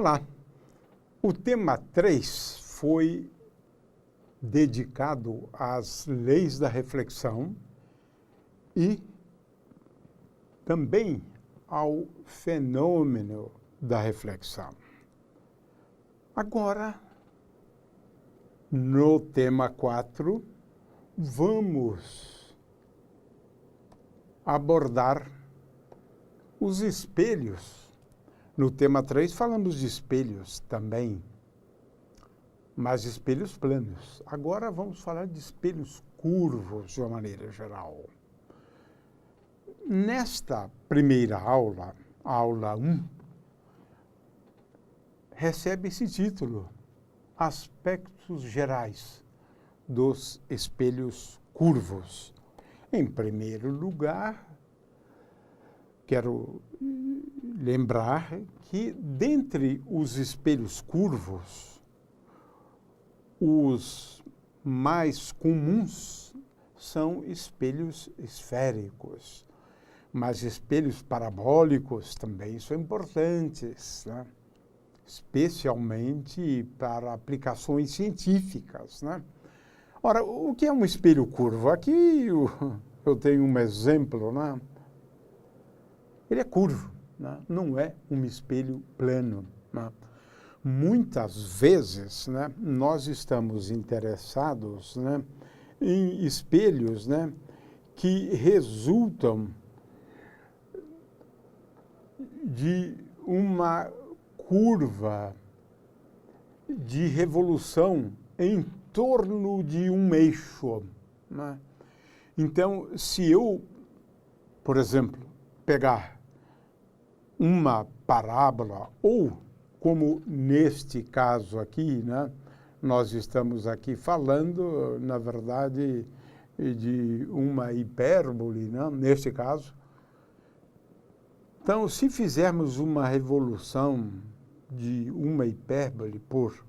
Olá, o tema 3 foi dedicado às leis da reflexão e também ao fenômeno da reflexão. Agora, no tema 4, vamos abordar os espelhos. No tema 3 falamos de espelhos também, mas espelhos planos. Agora vamos falar de espelhos curvos de uma maneira geral. Nesta primeira aula, aula 1, recebe esse título, Aspectos Gerais dos Espelhos Curvos. Em primeiro lugar, quero lembrar que, dentre os espelhos curvos, os mais comuns são espelhos esféricos, mas espelhos parabólicos também são importantes, né? Especialmente para aplicações científicas, né? Ora, o que é um espelho curvo? Aqui eu tenho um exemplo, né? Ele é curvo, né? Não é um espelho plano, né? Muitas vezes, né, nós estamos interessados, né, em espelhos, né, que resultam de uma curva de revolução em torno de um eixo, né? Então, se eu, por exemplo, pegar uma parábola ou, como neste caso aqui, né, nós estamos aqui falando, na verdade, de uma hipérbole, né, neste caso. Então, se fizermos uma revolução de uma hipérbole por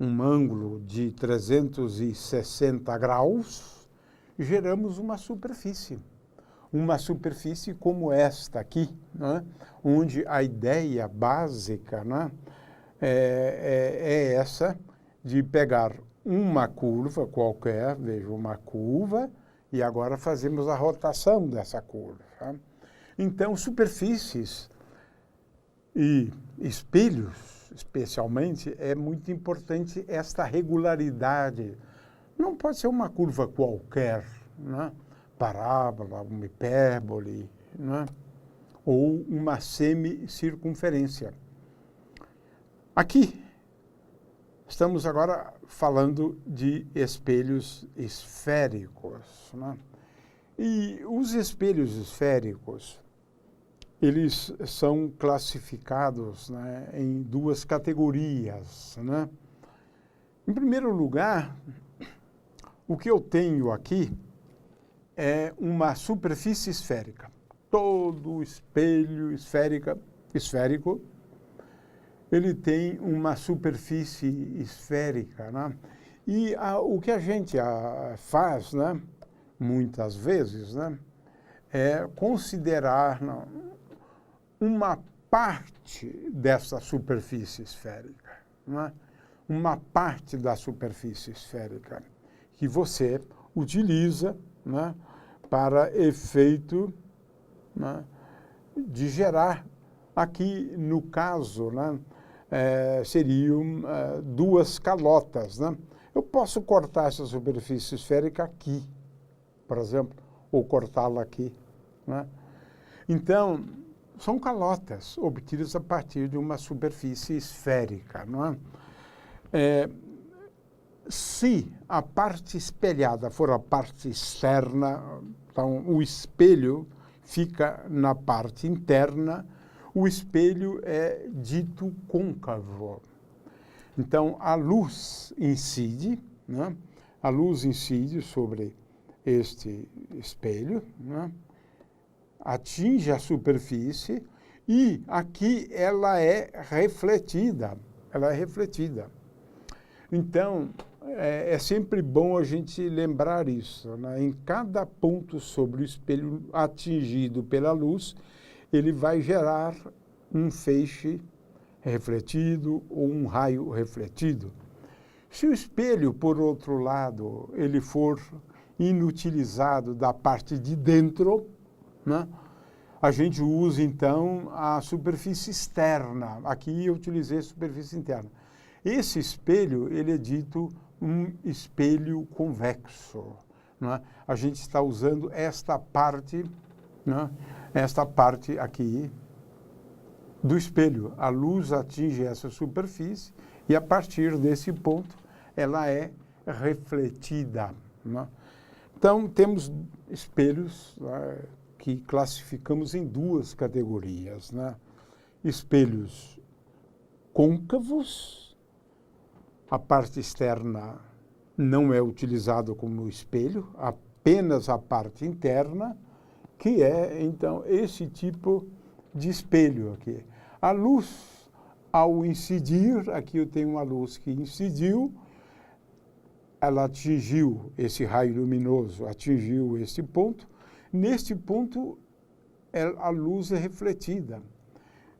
um ângulo de 360 graus, geramos uma superfície. Uma superfície como esta aqui, né, onde a ideia básica, né, é essa de pegar uma curva qualquer, veja, uma curva, e agora fazemos a rotação dessa curva. Tá? Então, superfícies e espelhos, especialmente, é muito importante esta regularidade. Não pode ser uma curva qualquer, né? Parábola, uma hipérbole, né? Ou uma semicircunferência. Aqui, estamos agora falando de espelhos esféricos, né? E os espelhos esféricos, eles são classificados, né, em duas categorias, né? Em primeiro lugar, o que eu tenho aqui é uma superfície esférica. Todo espelho esférico, ele tem uma superfície esférica, né? E o que a gente faz, né, muitas vezes, né, é considerar uma parte dessa superfície esférica, né? Uma parte da superfície esférica que você utiliza, né, para efeito, né, de gerar, aqui no caso, né, seriam duas calotas, né? Eu posso cortar essa superfície esférica aqui, por exemplo, ou cortá-la aqui, né? Então, são calotas obtidas a partir de uma superfície esférica, não é? Se a parte espelhada for a parte externa, então o espelho fica na parte interna, o espelho é dito côncavo. Então, a luz incide, né? A luz incide sobre este espelho, né? Atinge a superfície e aqui ela é refletida. Ela é refletida. Então, é sempre bom a gente lembrar isso, né? Em cada ponto sobre o espelho atingido pela luz, ele vai gerar um feixe refletido ou um raio refletido. Se o espelho, por outro lado, ele for inutilizado da parte de dentro, né, a gente usa, então, a superfície externa. Aqui eu utilizei a superfície interna. Esse espelho, ele é dito um espelho convexo. Né? A gente está usando esta parte, né, esta parte aqui do espelho. A luz atinge essa superfície e, a partir desse ponto, ela é refletida. Né? Então, temos espelhos, né, que classificamos em duas categorias, né? Espelhos côncavos, a parte externa não é utilizada como espelho, apenas a parte interna, que é, então, esse tipo de espelho aqui. A luz, ao incidir, aqui eu tenho uma luz que incidiu, ela atingiu esse raio luminoso, atingiu esse ponto. Neste ponto, a luz é refletida.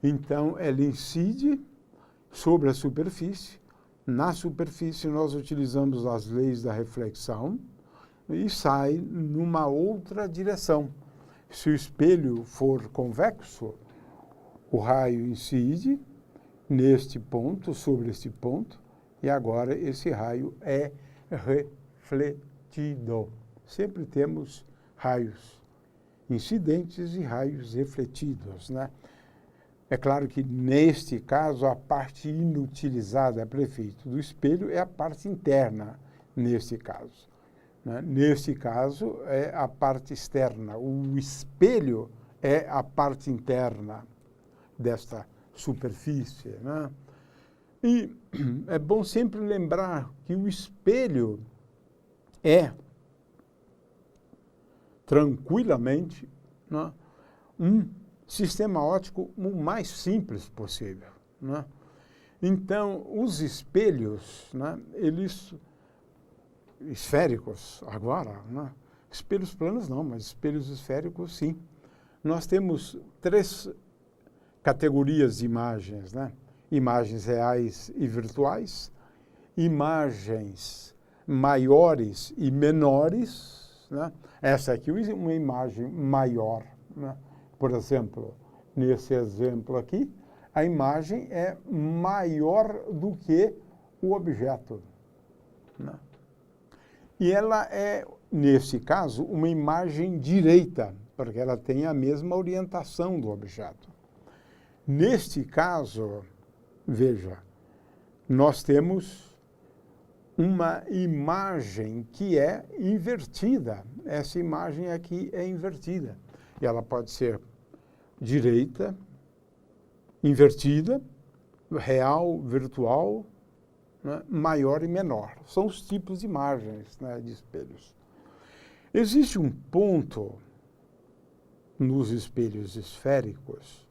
Então, ela incide sobre a superfície. Na superfície, nós utilizamos as leis da reflexão e sai numa outra direção. Se o espelho for convexo, o raio incide neste ponto, sobre este ponto, e agora esse raio é refletido. Sempre temos raios incidentes e raios refletidos, né? É claro que, neste caso, a parte inutilizada para efeito do espelho é a parte interna, neste caso. Né? Neste caso, é a parte externa. O espelho é a parte interna desta superfície. Né? E é bom sempre lembrar que o espelho é, tranquilamente, né, um sistema óptico o mais simples possível. Né? Então, os espelhos, né, eles esféricos agora, né? Espelhos planos não, mas espelhos esféricos sim. Nós temos três categorias de imagens, né? Imagens reais e virtuais, imagens maiores e menores, né? Essa aqui é uma imagem maior, né? Por exemplo, nesse exemplo aqui, a imagem é maior do que o objeto. Né? E ela é, nesse caso, uma imagem direita, porque ela tem a mesma orientação do objeto. Neste caso, veja, nós temos uma imagem que é invertida. Essa imagem aqui é invertida. E ela pode ser direita, invertida, real, virtual, né, maior e menor. São os tipos de imagens, né, de espelhos. Existe um ponto nos espelhos esféricos,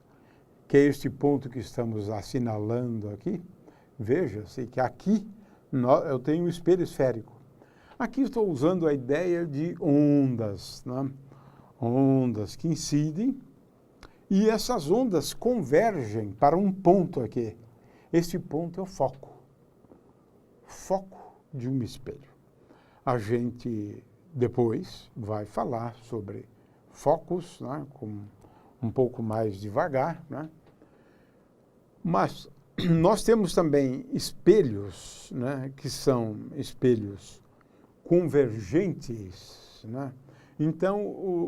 que é este ponto que estamos assinalando aqui. Veja-se que aqui eu tenho um espelho esférico. Aqui estou usando a ideia de ondas, né? Ondas que incidem, e essas ondas convergem para um ponto aqui. Esse ponto é o foco. Foco de um espelho. A gente depois vai falar sobre focos, né, com um pouco mais devagar, né? Mas nós temos também espelhos, né, que são espelhos convergentes, né? Então,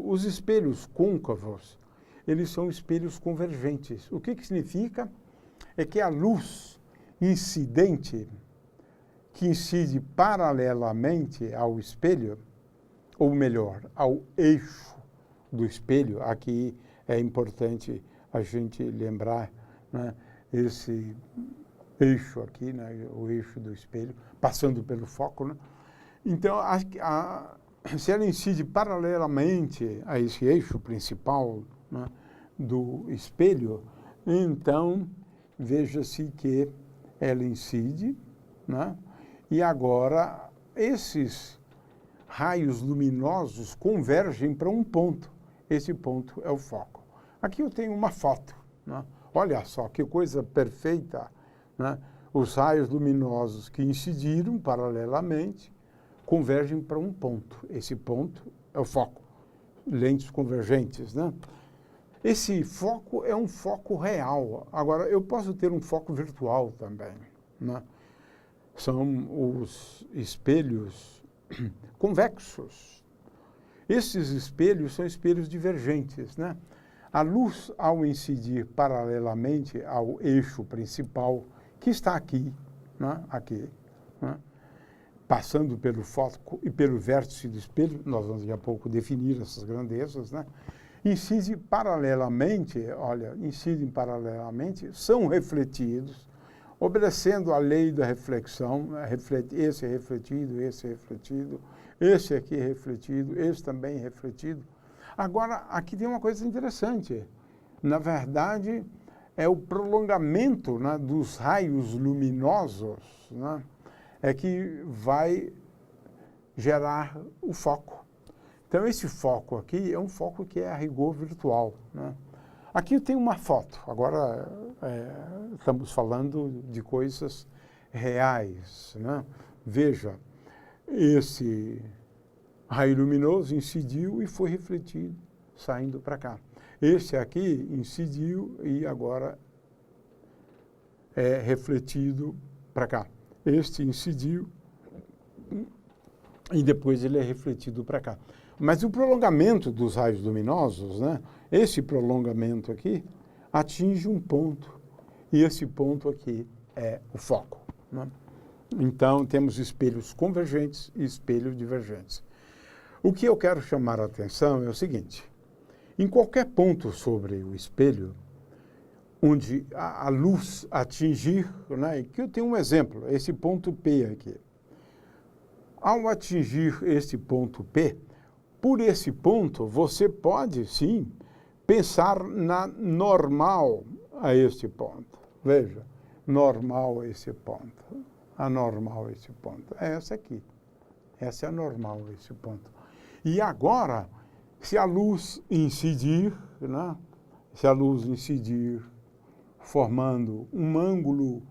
os espelhos côncavos, eles são espelhos convergentes. O que significa? É que a luz incidente, que incide paralelamente ao espelho, ou melhor, ao eixo do espelho, aqui é importante a gente lembrar, né, esse eixo aqui, né, o eixo do espelho, passando pelo foco, né? Então, se ela incide paralelamente a esse eixo principal, né, do espelho, então veja-se que ela incide, né, e agora esses raios luminosos convergem para um ponto. Esse ponto é o foco. Aqui eu tenho uma foto, né? Olha só que coisa perfeita, né? Os raios luminosos que incidiram paralelamente convergem para um ponto. Esse ponto é o foco. Lentes convergentes, né? Esse foco é um foco real. Agora, eu posso ter um foco virtual também, né? São os espelhos convexos. Esses espelhos são espelhos divergentes, né? A luz, ao incidir paralelamente ao eixo principal, que está aqui, né? Aqui, né? Passando pelo foco e pelo vértice do espelho, nós vamos daqui a pouco definir essas grandezas, né? Incide paralelamente, olha, incidem paralelamente, são refletidos, obedecendo à lei da reflexão, esse é refletido, esse é refletido, esse aqui é refletido, esse também é refletido. Agora, aqui tem uma coisa interessante. Na verdade, é o prolongamento, né, dos raios luminosos, né, é que vai gerar o foco. Então, esse foco aqui é um foco que é a rigor virtual, né? Aqui eu tenho uma foto. Agora, estamos falando de coisas reais, né? Veja, esse raio luminoso incidiu e foi refletido, saindo para cá. Esse aqui incidiu e agora é refletido para cá. Este incidiu e depois ele é refletido para cá. Mas o prolongamento dos raios luminosos, né, esse prolongamento aqui, atinge um ponto. E esse ponto aqui é o foco, né? Então, temos espelhos convergentes e espelhos divergentes. O que eu quero chamar a atenção é o seguinte. Em qualquer ponto sobre o espelho, onde a luz atingir, né, que eu tenho um exemplo, esse ponto P aqui. Ao atingir esse ponto P, por esse ponto, você pode, sim, pensar na normal a este ponto. Veja, normal a esse ponto. A normal a esse ponto. É essa aqui. Essa é a normal a esse ponto. E agora, se a luz incidir, né? Se a luz incidir, formando um ângulo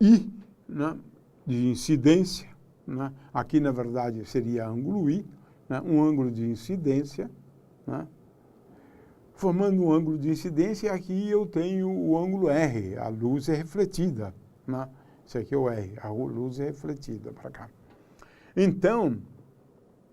I, né, de incidência, né? Aqui, na verdade, seria ângulo I, né? Um ângulo de incidência, né? Formando um ângulo de incidência, e aqui eu tenho o ângulo R, a luz é refletida, né? Isso aqui é o R, a luz é refletida para cá. Então,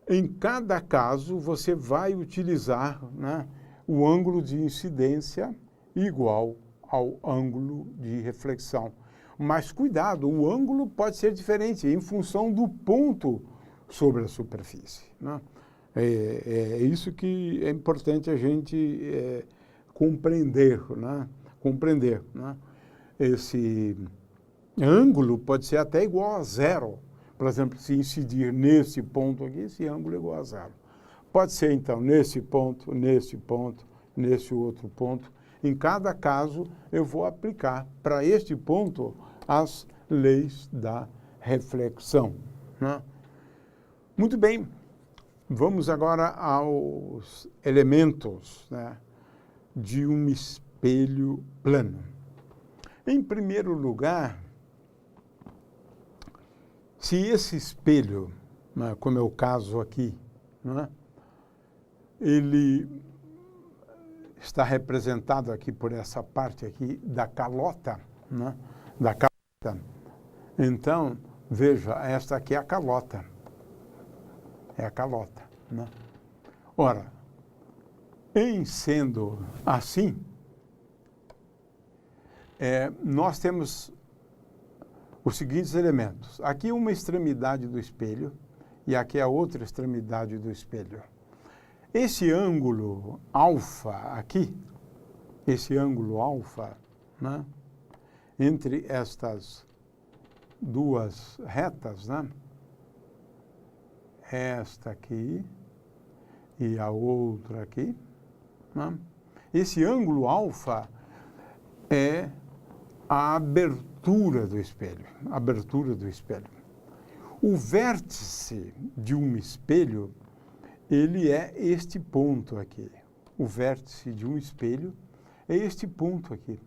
em cada caso, você vai utilizar, né, o ângulo de incidência igual ao ângulo de reflexão. Mas cuidado, o ângulo pode ser diferente em função do ponto sobre a superfície, né? É isso que é importante a gente compreender, né? Compreender, né? Esse ângulo pode ser até igual a zero. Por exemplo, se incidir nesse ponto aqui, esse ângulo é igual a zero. Pode ser, então, nesse ponto, nesse outro ponto. Em cada caso, eu vou aplicar para este ponto as leis da reflexão, né? Muito bem, vamos agora aos elementos, né, de um espelho plano. Em primeiro lugar, se esse espelho, né, como é o caso aqui, né, ele está representado aqui por essa parte aqui da calota, né, da calota. Então, veja, esta aqui é a calota. É a calota, né? Ora, em sendo assim, nós temos os seguintes elementos. Aqui uma extremidade do espelho e aqui a outra extremidade do espelho. Esse ângulo alfa aqui, esse ângulo alfa, né, entre estas duas retas, né, esta aqui e a outra aqui, né, esse ângulo alfa é a abertura do espelho, O vértice de um espelho, ele é este ponto aqui. O vértice de um espelho é este ponto aqui.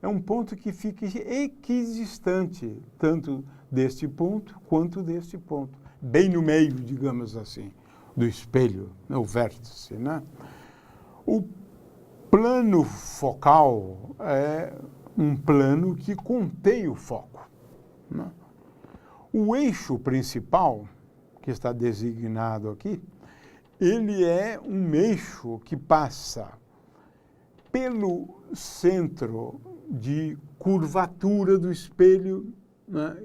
É um ponto que fica equidistante, tanto deste ponto quanto deste ponto. Bem no meio, digamos assim, do espelho, né, o vértice, né? O plano focal é um plano que contém o foco, né? O eixo principal, que está designado aqui, ele é um eixo que passa pelo centro de curvatura do espelho, né,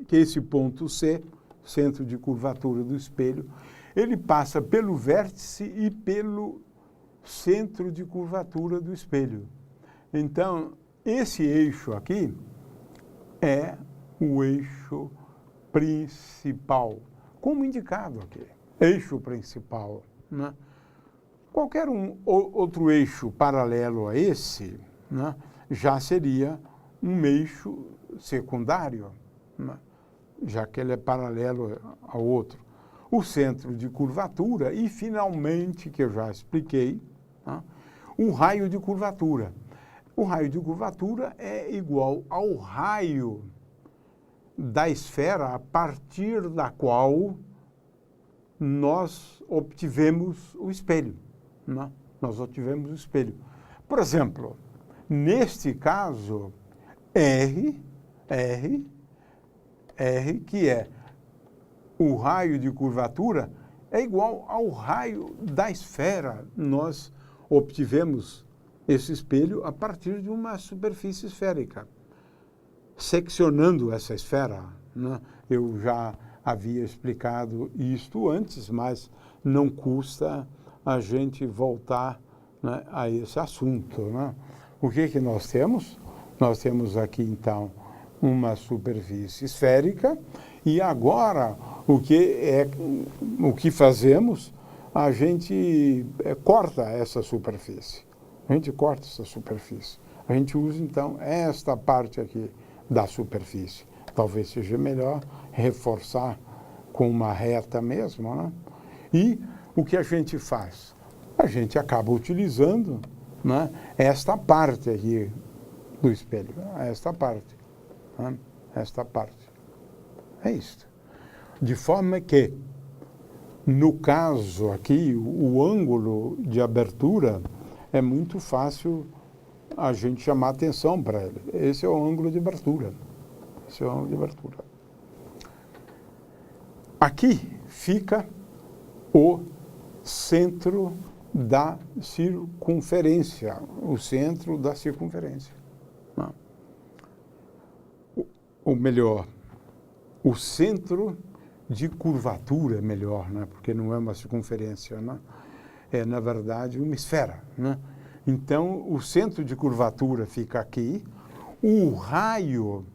que é esse ponto C, centro de curvatura do espelho, ele passa pelo vértice e pelo centro de curvatura do espelho. Então, esse eixo aqui é o eixo principal, como indicado aqui, eixo principal, né? Qualquer outro eixo paralelo a esse, né, já seria um eixo secundário, né, já que ele é paralelo ao outro. O centro de curvatura e, finalmente, que eu já expliquei, né, o raio de curvatura. O raio de curvatura é igual ao raio da esfera a partir da qual nós obtivemos o espelho. Né? Nós obtivemos o espelho. Por exemplo, neste caso, R, que é o raio de curvatura, é igual ao raio da esfera. Nós obtivemos esse espelho a partir de uma superfície esférica. Seccionando essa esfera, né? Eu já havia explicado isto antes, mas não custa a gente voltar, né, a esse assunto, né? O que nós temos? Nós temos aqui, então, uma superfície esférica e agora o que fazemos? A gente corta essa superfície. A gente corta essa superfície. A gente usa, então, esta parte aqui da superfície. Talvez seja melhor reforçar com uma reta mesmo, né? E o que a gente faz? A gente acaba utilizando, né, esta parte aqui do espelho, esta parte, né? Esta parte. É isso. De forma que, no caso aqui, o ângulo de abertura é muito fácil a gente chamar atenção para ele. Esse é o ângulo de abertura. Esse é o ângulo de abertura. Aqui fica o centro da circunferência, o centro da circunferência. Ou melhor, o centro de curvatura, melhor, né? Porque não é uma circunferência, né? É, na verdade, uma esfera, né? Então, o centro de curvatura fica aqui, o raio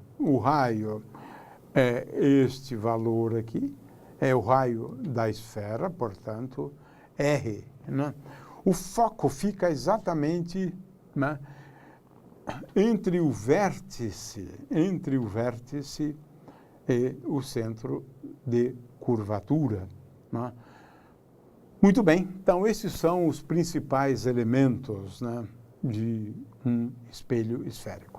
é este valor aqui, é o raio da esfera, portanto, R, né? O foco fica exatamente, né, entre o vértice e o centro de curvatura, né? Muito bem, então esses são os principais elementos, né, de um espelho esférico.